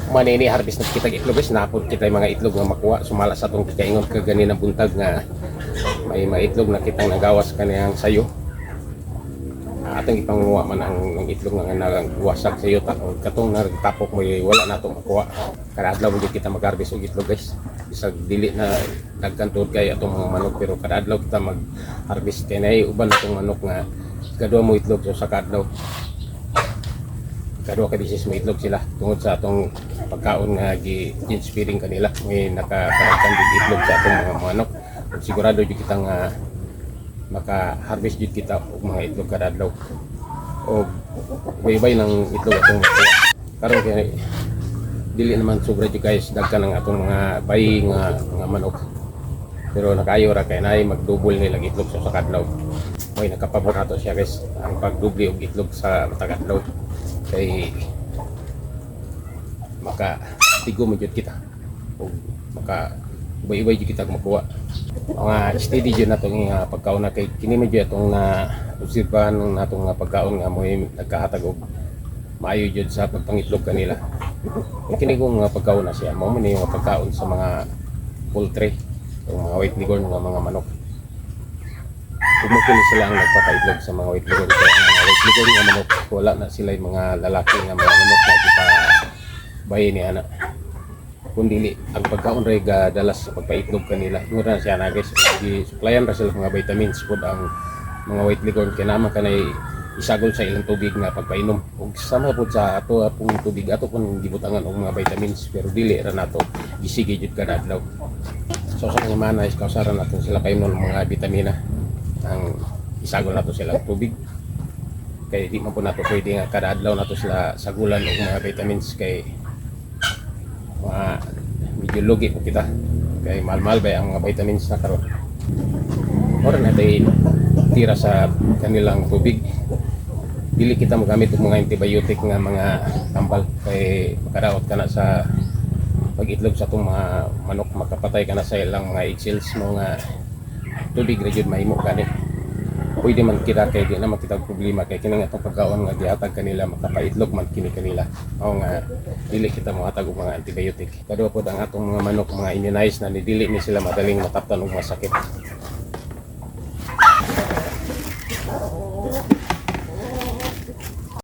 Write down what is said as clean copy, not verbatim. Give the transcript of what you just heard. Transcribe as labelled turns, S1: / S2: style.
S1: Manini harvest na kita itlog guys, napod kita yung mga itlog nga makuha sumala sa atong kaingon kagani ng buntag nga may maitlog na kitang nagawas kaniyang sayo. Atong ipanguha man ang itlog nga nagwasak sayo katong nagtapok mo wala na to makuha. Kada adlaw mo kita mag-harvest og itlog guys. Bisag dili na nagkantod kay atong mga manok, pero kada adlaw kita mag-harvest kay nay uban atong manok nga kadua mo itlog so sa kadlaw. Kadua ka bisis mo itlog sila tungod sa atong pagkaon nga gi-feeding kanila. May nakakaragkan din itlog sa atong mga manok. Sigurado jud kita nga maka-harvest jud kita og mga itlog kada adlaw. Og baybay ng itlog atong makuha. Karon kay dili naman sobra jud guys dagkan ang atong mga bayi nga manok. Pero nakayo ra kay naay magdouble nila itlog sa kadlaw. May nakapabor nato siya guys ang pagdubli og itlog sa matag adlaw. Kay maka tigo mo jud kita o maka ubay-ubay jud kita makuha mga steady jud natong nga pagkaon na kay kini medyo atong na obserbahan natong nga pagkaon nga mo nagkahatag og maayo jud sa pagpangitlog kanila. Kini kong nga pagkaon na siya mo man yung pagkaon sa mga poultry o mga white leghorn nga mga manok. Kumukin sila ang nagpapaitlog sa mga white leghorn. Kaya ang mga white leghorn nga manok, wala na sila yung mga lalaki nga mga manok na ipabayin ni ana. Kundi ang pagkaon ray dalas sa pagpaitlog kanila. Mura na siya na guys. Suplayan ra sila mga vitamins food ang mga white leghorn. Kaya naman kanay isagol sa ilang tubig nga pagpainom. Ug sama po sa ato apong tubig ato kung gibutangan og mga vitamins, pero dili ra nato gisige jud kada adlaw. So sa mga mana is kausaran natin sila painom ng mga vitamina. Ang isagol nato sila tubig kay di man po nato pwede nga kada adlaw nato sila sagulan og mga vitamins kay medyo lugi po kita kay mahal-mahal ba ang mga vitamins na karon. Ora na day tira sa kanilang tubig, dili kita magamit og mga antibiotic nga mga tambal kay makadaot ka na sa pag-itlog sa itong mga manok, makapatay ka na sa ilang mga egg cells mo nga tubig ra jud mahimo gani. Pwede man kita kay di naman kita problema kay kini nga itong pagkaon nga gihatag kanila makapaitlog man kini kanila. Mao nga dili kita mohatag og mga antibiotic. Kadua pod ang atong mga manok mga immunized na dili ni sila madaling mataptan og masakit.